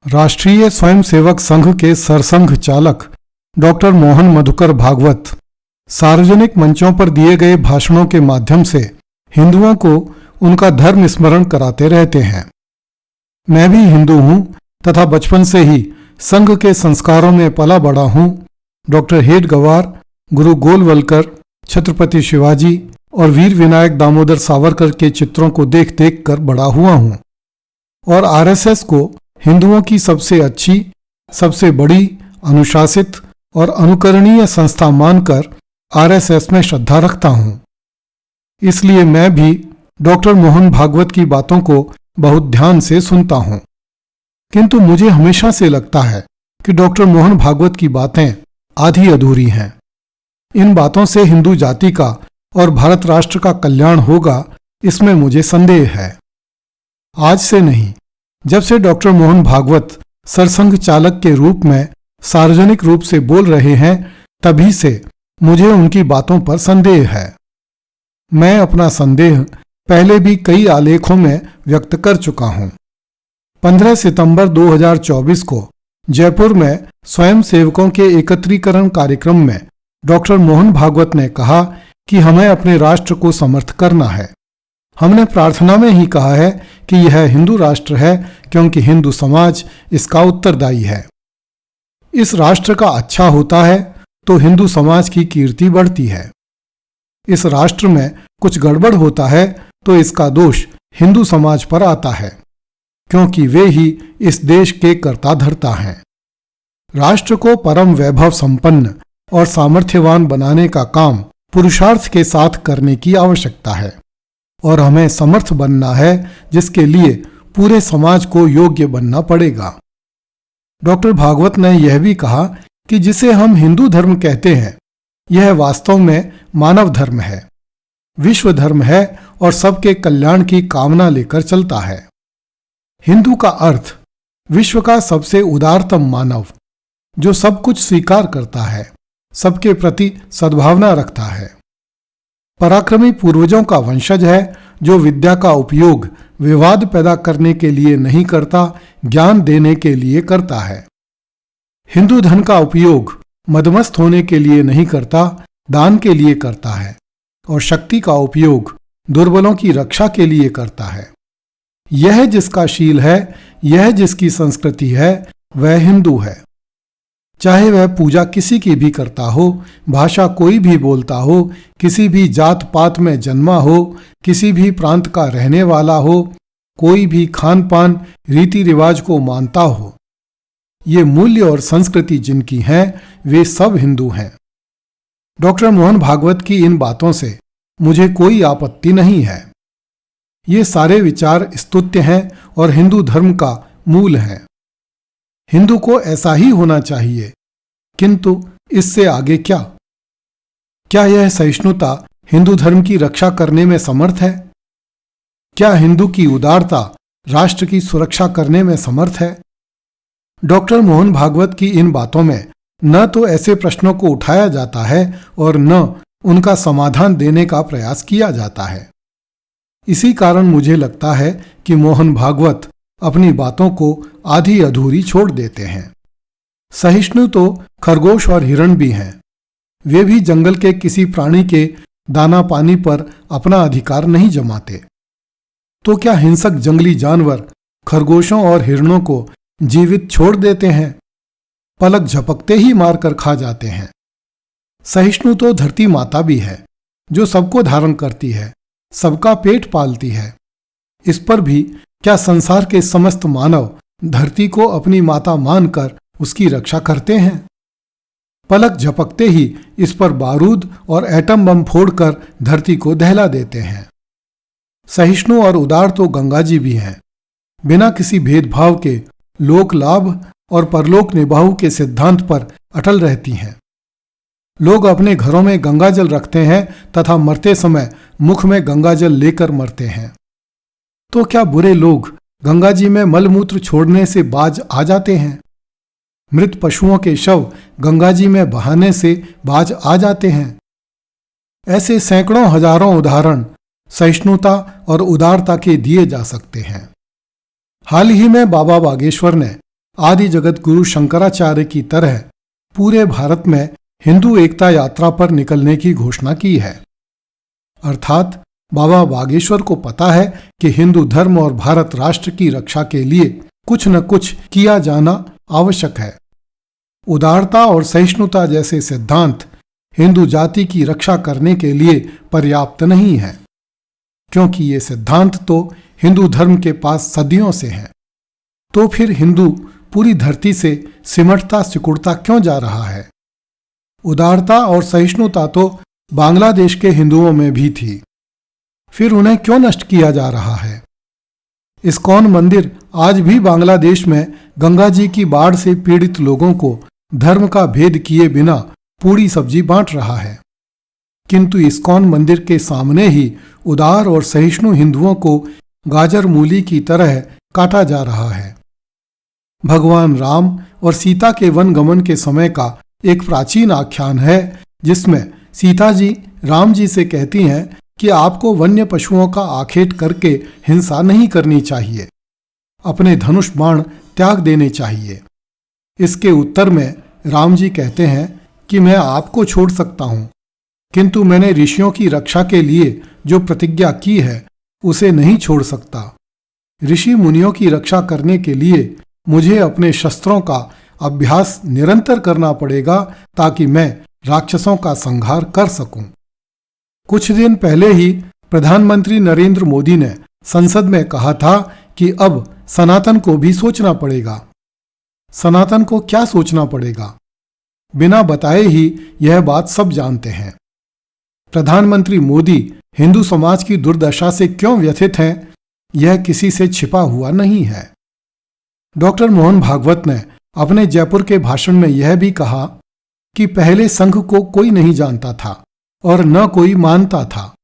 राष्ट्रीय स्वयंसेवक संघ के सरसंघ चालक डॉक्टर मोहन मधुकर भागवत सार्वजनिक मंचों पर दिए गए भाषणों के माध्यम से हिंदुओं को उनका धर्म स्मरण कराते रहते हैं। मैं भी हिंदू हूं तथा बचपन से ही संघ के संस्कारों में पला बड़ा हूं। डॉक्टर हेडगवार, गुरु गोलवलकर, छत्रपति शिवाजी और वीर विनायक दामोदर सावरकर के चित्रों को देख देख कर बड़ा हुआ हूं और आरएसएस को हिंदुओं की सबसे अच्छी, सबसे बड़ी, अनुशासित और अनुकरणीय संस्था मानकर आरएसएस में श्रद्धा रखता हूं। इसलिए मैं भी डॉक्टर मोहन भागवत की बातों को बहुत ध्यान से सुनता हूं। किंतु मुझे हमेशा से लगता है कि डॉक्टर मोहन भागवत की बातें आधी अधूरी हैं। इन बातों से हिंदू जाति का और भारत राष्ट्र का कल्याण होगा, इसमें मुझे संदेह है। आज से नहीं, जब से डॉक्टर मोहन भागवत सरसंघ चालक के रूप में सार्वजनिक रूप से बोल रहे हैं, तभी से मुझे उनकी बातों पर संदेह है। मैं अपना संदेह पहले भी कई आलेखों में व्यक्त कर चुका हूं। 15 सितंबर 2024 को जयपुर में स्वयंसेवकों के एकत्रीकरण कार्यक्रम में डॉक्टर मोहन भागवत ने कहा कि हमें अपने राष्ट्र को समर्थ करना है। हमने प्रार्थना में ही कहा है कि यह हिंदू राष्ट्र है, क्योंकि हिंदू समाज इसका उत्तरदायी है। इस राष्ट्र का अच्छा होता है तो हिंदू समाज की कीर्ति बढ़ती है। इस राष्ट्र में कुछ गड़बड़ होता है तो इसका दोष हिंदू समाज पर आता है, क्योंकि वे ही इस देश के कर्ता धर्ता हैं। राष्ट्र को परम वैभव संपन्न और सामर्थ्यवान बनाने का काम पुरुषार्थ के साथ करने की आवश्यकता है और हमें समर्थ बनना है, जिसके लिए पूरे समाज को योग्य बनना पड़ेगा। डॉक्टर भागवत ने यह भी कहा कि जिसे हम हिंदू धर्म कहते हैं, यह वास्तव में मानव धर्म है, विश्व धर्म है और सबके कल्याण की कामना लेकर चलता है। हिंदू का अर्थ विश्व का सबसे उदारतम मानव, जो सब कुछ स्वीकार करता है, सबके प्रति सद्भावना रखता है। पराक्रमी पूर्वजों का वंशज है, जो विद्या का उपयोग विवाद पैदा करने के लिए नहीं करता, ज्ञान देने के लिए करता है। हिंदू धन का उपयोग मदमस्त होने के लिए नहीं करता, दान के लिए करता है और शक्ति का उपयोग दुर्बलों की रक्षा के लिए करता है। यह जिसका शील है, यह जिसकी संस्कृति है, वह हिंदू है। चाहे वह पूजा किसी की भी करता हो, भाषा कोई भी बोलता हो, किसी भी जात पात में जन्मा हो, किसी भी प्रांत का रहने वाला हो, कोई भी खान पान रीति रिवाज को मानता हो, ये मूल्य और संस्कृति जिनकी हैं, वे सब हिंदू हैं। डॉक्टर मोहन भागवत की इन बातों से मुझे कोई आपत्ति नहीं है। ये सारे विचार स्तुत्य हैं और हिंदू धर्म का मूल हैं। हिंदू को ऐसा ही होना चाहिए, किंतु इससे आगे क्या? क्या यह सहिष्णुता हिंदू धर्म की रक्षा करने में समर्थ है? क्या हिंदू की उदारता राष्ट्र की सुरक्षा करने में समर्थ है? डॉक्टर मोहन भागवत की इन बातों में न तो ऐसे प्रश्नों को उठाया जाता है और न उनका समाधान देने का प्रयास किया जाता है। इसी कारण मुझे लगता है कि मोहन भागवत अपनी बातों को आधी अधूरी छोड़ देते हैं। सहिष्णु तो खरगोश और हिरण भी हैं। वे भी जंगल के किसी प्राणी के दाना पानी पर अपना अधिकार नहीं जमाते। तो क्या हिंसक जंगली जानवर खरगोशों और हिरणों को जीवित छोड़ देते हैं? पलक झपकते ही मारकर खा जाते हैं। सहिष्णु तो धरती माता भी है, जो सबको धारण करती है, सबका पेट पालती है। इस पर भी क्या संसार के समस्त मानव धरती को अपनी माता मानकर उसकी रक्षा करते हैं? पलक झपकते ही इस पर बारूद और एटम बम फोड़कर धरती को दहला देते हैं। सहिष्णु और उदार तो गंगा जी भी हैं। बिना किसी भेदभाव के लोक लाभ और परलोक निभाव के सिद्धांत पर अटल रहती हैं। लोग अपने घरों में गंगाजल रखते हैं तथा मरते समय मुख में गंगाजल लेकर मरते हैं। तो क्या बुरे लोग गंगा जी में मलमूत्र छोड़ने से बाज आ जाते हैं? मृत पशुओं के शव गंगा जी में बहाने से बाज आ जाते हैं। ऐसे सैकड़ों हजारों उदाहरण सहिष्णुता और उदारता के दिए जा सकते हैं। हाल ही में बाबा बागेश्वर ने आदि जगत गुरु शंकराचार्य की तरह पूरे भारत में हिंदू एकता यात्रा पर निकलने की घोषणा की है। अर्थात बाबा बागेश्वर को पता है कि हिंदू धर्म और भारत राष्ट्र की रक्षा के लिए कुछ न कुछ किया जाना आवश्यक है। उदारता और सहिष्णुता जैसे सिद्धांत हिंदू जाति की रक्षा करने के लिए पर्याप्त नहीं है, क्योंकि ये सिद्धांत तो हिंदू धर्म के पास सदियों से हैं। तो फिर हिंदू पूरी धरती से सिमटता सिकुड़ता क्यों जा रहा है? उदारता और सहिष्णुता तो बांग्लादेश के हिंदुओं में भी थी, फिर उन्हें क्यों नष्ट किया जा रहा है? इस्कॉन मंदिर आज भी बांग्लादेश में गंगा जी की बाढ़ से पीड़ित लोगों को धर्म का भेद किए बिना पूरी सब्जी बांट रहा है, किंतु इस्कॉन मंदिर के सामने ही उदार और सहिष्णु हिंदुओं को गाजर मूली की तरह काटा जा रहा है। भगवान राम और सीता के वनगमन के समय का एक प्राचीन आख्यान है, जिसमें सीता जी राम जी से कहती हैं कि आपको वन्य पशुओं का आखेट करके हिंसा नहीं करनी चाहिए, अपने धनुष बाण त्याग देने चाहिए। इसके उत्तर में राम जी कहते हैं कि मैं आपको छोड़ सकता हूं, किंतु मैंने ऋषियों की रक्षा के लिए जो प्रतिज्ञा की है उसे नहीं छोड़ सकता। ऋषि मुनियों की रक्षा करने के लिए मुझे अपने शस्त्रों का अभ्यास निरंतर करना पड़ेगा, ताकि मैं राक्षसों का संहार कर सकूं। कुछ दिन पहले ही प्रधानमंत्री नरेंद्र मोदी ने संसद में कहा था कि अब सनातन को भी सोचना पड़ेगा। सनातन को क्या सोचना पड़ेगा? बिना बताए ही यह बात सब जानते हैं। प्रधानमंत्री मोदी हिंदू समाज की दुर्दशा से क्यों व्यथित हैं, यह किसी से छिपा हुआ नहीं है। डॉक्टर मोहन भागवत ने अपने जयपुर के भाषण में यह भी कहा कि पहले संघ को कोई नहीं जानता था और न कोई मानता था,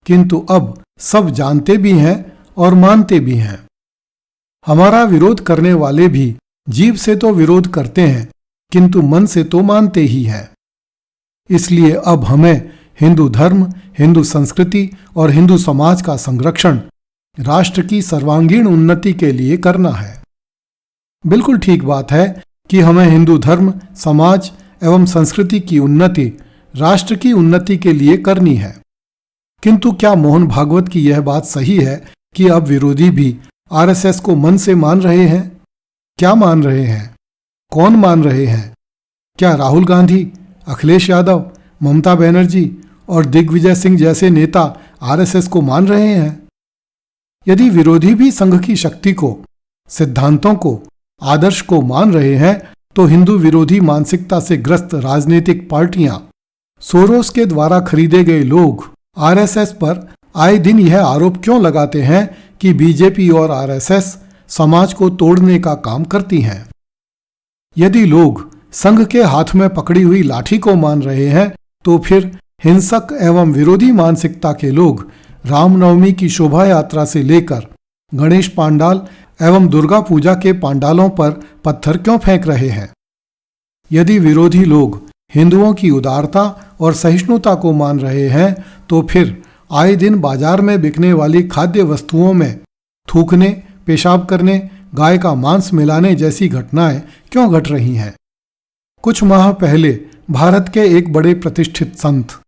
किंतु अब सब जानते भी हैं और मानते भी हैं। हमारा विरोध करने वाले भी जीभ से तो विरोध करते हैं, किंतु मन से तो मानते ही हैं। इसलिए अब हमें हिंदू धर्म, हिंदू संस्कृति और हिंदू समाज का संरक्षण राष्ट्र की सर्वांगीण उन्नति के लिए करना है। बिल्कुल ठीक बात है कि हमें हिंदू धर्म, समाज एवं संस्कृति की उन्नति राष्ट्र की उन्नति के लिए करनी है, किंतु क्या मोहन भागवत की यह बात सही है कि अब विरोधी भी आरएसएस को मन से मान रहे हैं? क्या मान रहे हैं? कौन मान रहे हैं? क्या राहुल गांधी, अखिलेश यादव, ममता बनर्जी और दिग्विजय सिंह जैसे नेता आरएसएस को मान रहे हैं? यदि विरोधी भी संघ की शक्ति को, सिद्धांतों को, आदर्श को मान रहे हैं, तो हिंदू विरोधी मानसिकता से ग्रस्त राजनीतिक पार्टियां, सोरोस के द्वारा खरीदे गए लोग आरएसएस पर आए दिन यह आरोप क्यों लगाते हैं कि बीजेपी और आरएसएस समाज को तोड़ने का काम करती हैं? यदि लोग संघ के हाथ में पकड़ी हुई लाठी को मान रहे हैं, तो फिर हिंसक एवं विरोधी मानसिकता के लोग रामनवमी की शोभा यात्रा से लेकर गणेश पांडाल एवं दुर्गा पूजा के पांडालों पर पत्थर क्यों फेंक रहे हैं? यदि विरोधी लोग हिंदुओं की उदारता और सहिष्णुता को मान रहे हैं, तो फिर आए दिन बाजार में बिकने वाली खाद्य वस्तुओं में थूकने, पेशाब करने, गाय का मांस मिलाने जैसी घटनाएं क्यों घट रही हैं? कुछ माह पहले भारत के एक बड़े प्रतिष्ठित संत,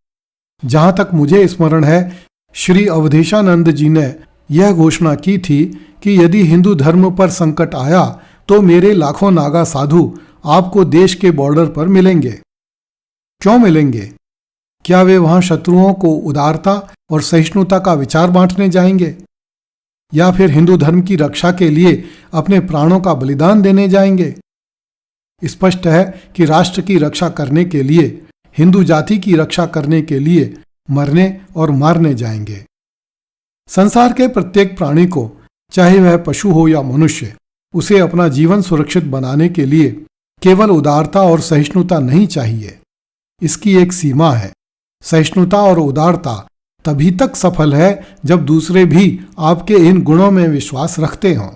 जहां तक मुझे स्मरण है, श्री अवधेशानंद जी ने यह घोषणा की थी कि यदि हिंदू धर्म पर संकट आया तो मेरे लाखों नागा साधु आपको देश के बॉर्डर पर मिलेंगे। क्यों मिलेंगे? क्या वे वहां शत्रुओं को उदारता और सहिष्णुता का विचार बांटने जाएंगे, या फिर हिंदू धर्म की रक्षा के लिए अपने प्राणों का बलिदान देने जाएंगे? स्पष्ट है कि राष्ट्र की रक्षा करने के लिए, हिंदू जाति की रक्षा करने के लिए मरने और मारने जाएंगे। संसार के प्रत्येक प्राणी को, चाहे वह पशु हो या मनुष्य, उसे अपना जीवन सुरक्षित बनाने के लिए केवल उदारता और सहिष्णुता नहीं चाहिए। इसकी एक सीमा है। सहिष्णुता और उदारता तभी तक सफल है जब दूसरे भी आपके इन गुणों में विश्वास रखते हों।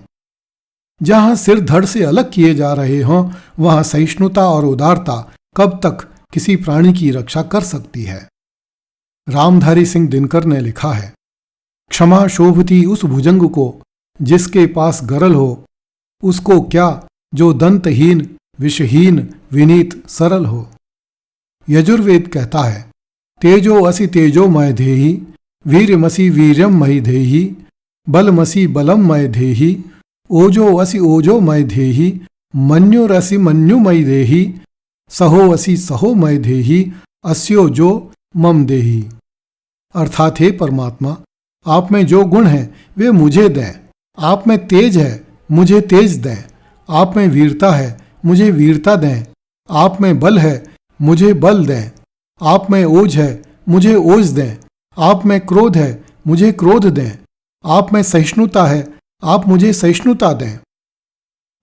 जहां सिर धड़ से अलग किए जा रहे हों, वहां सहिष्णुता और उदारता कब तक किसी प्राणी की रक्षा कर सकती है? रामधारी सिंह दिनकर ने लिखा है, क्षमा शोभती उस भुजंग को जिसके पास गरल हो, उसको क्या जो दंतहीन, विषहीन, विनीत, सरल हो। यजुर्वेद कहता है, तेजो असि तेजोमय धेहि, वीर्यमसि वीर्यम मयि धेहि, बलमसि बलम मय धेहि, ओजो असि ओजोमय धेहि, मन्युरसि मन्युमय धेहि, सहो असि सहोमय धेहि, अस्यो जो मम देहि। अर्थात हे परमात्मा, आप में जो गुण हैं वे मुझे दें। आप में तेज है, मुझे तेज दें। आप में वीरता है, मुझे वीरता दें। आप में बल है, मुझे बल दें। आप में ओज है, मुझे ओज दें। आप में क्रोध है, मुझे क्रोध दें। आप में सहिष्णुता है, आप मुझे सहिष्णुता दें।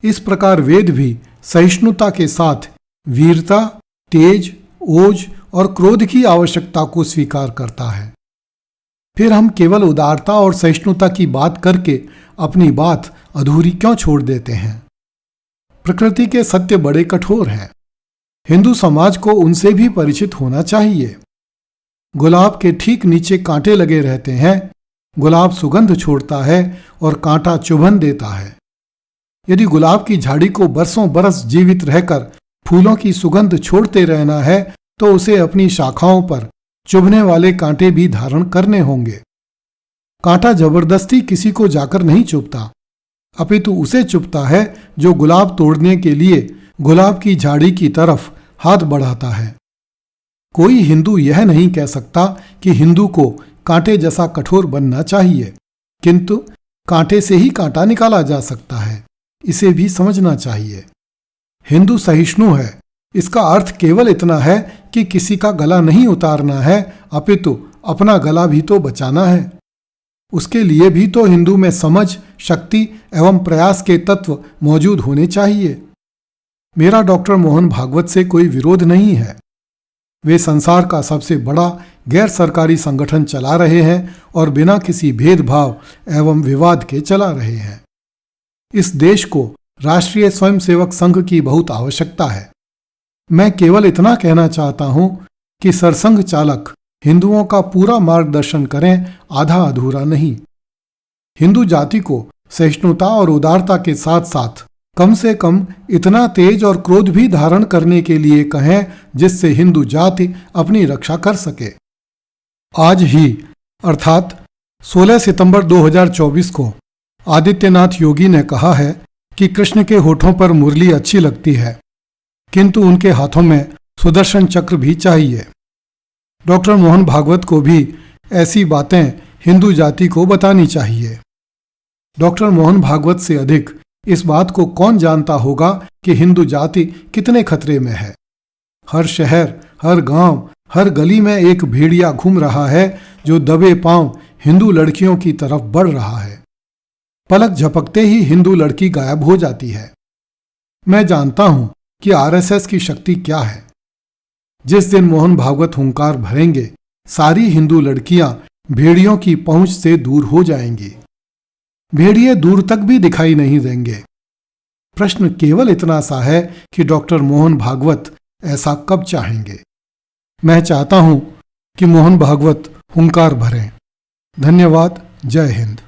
इस प्रकार वेद भी सहिष्णुता के साथ वीरता, तेज, ओज और क्रोध की आवश्यकता को स्वीकार करता है। फिर हम केवल उदारता और सहिष्णुता की बात करके अपनी बात अधूरी क्यों छोड़ देते हैं? प्रकृति के सत्य बड़े कठोर हैं। हिंदू समाज को उनसे भी परिचित होना चाहिए। गुलाब के ठीक नीचे कांटे लगे रहते हैं। गुलाब सुगंध छोड़ता है और कांटा चुभन देता है। यदि गुलाब की झाड़ी को बरसों बरस जीवित रहकर फूलों की सुगंध छोड़ते रहना है तो उसे अपनी शाखाओं पर चुभने वाले कांटे भी धारण करने होंगे। कांटा जबरदस्ती किसी को जाकर नहीं चुभता, अपितु उसे चुभता है जो गुलाब तोड़ने के लिए गुलाब की झाड़ी की तरफ हाथ बढ़ाता है। कोई हिंदू यह नहीं कह सकता कि हिंदू को कांटे जैसा कठोर बनना चाहिए, किंतु कांटे से ही कांटा निकाला जा सकता है, इसे भी समझना चाहिए। हिंदू सहिष्णु है, इसका अर्थ केवल इतना है कि किसी का गला नहीं उतारना है, अपितु अपना गला भी तो बचाना है। उसके लिए भी तो हिंदू में समझ, शक्ति एवं प्रयास के तत्व मौजूद होने चाहिए। मेरा डॉक्टर मोहन भागवत से कोई विरोध नहीं है। वे संसार का सबसे बड़ा गैर सरकारी संगठन चला रहे हैं और बिना किसी भेदभाव एवं विवाद के चला रहे हैं। इस देश को राष्ट्रीय स्वयंसेवक संघ की बहुत आवश्यकता है। मैं केवल इतना कहना चाहता हूं कि सरसंघ चालक हिंदुओं का पूरा मार्गदर्शन करें, आधा अधूरा नहीं। हिंदू जाति को सहिष्णुता और उदारता के साथ साथ कम से कम इतना तेज और क्रोध भी धारण करने के लिए कहें जिससे हिंदू जाति अपनी रक्षा कर सके। आज ही अर्थात 16 सितंबर 2024 को आदित्यनाथ योगी ने कहा है कि कृष्ण के होठों पर मुरली अच्छी लगती है, किंतु उनके हाथों में सुदर्शन चक्र भी चाहिए। डॉक्टर मोहन भागवत को भी ऐसी बातें हिंदू जाति को बतानी चाहिए। डॉक्टर मोहन भागवत से अधिक इस बात को कौन जानता होगा कि हिंदू जाति कितने खतरे में है। हर शहर, हर गांव, हर गली में एक भेड़िया घूम रहा है जो दबे पांव हिंदू लड़कियों की तरफ बढ़ रहा है। पलक झपकते ही हिंदू लड़की गायब हो जाती है। मैं जानता हूं कि आरएसएस की शक्ति क्या है। जिस दिन मोहन भागवत हुंकार भरेंगे, सारी हिंदू लड़कियां भेड़ियों की पहुंच से दूर हो जाएंगी। भेड़िए दूर तक भी दिखाई नहीं देंगे। प्रश्न केवल इतना सा है कि डॉक्टर मोहन भागवत ऐसा कब चाहेंगे। मैं चाहता हूं कि मोहन भागवत हुंकार भरें। धन्यवाद। जय हिंद।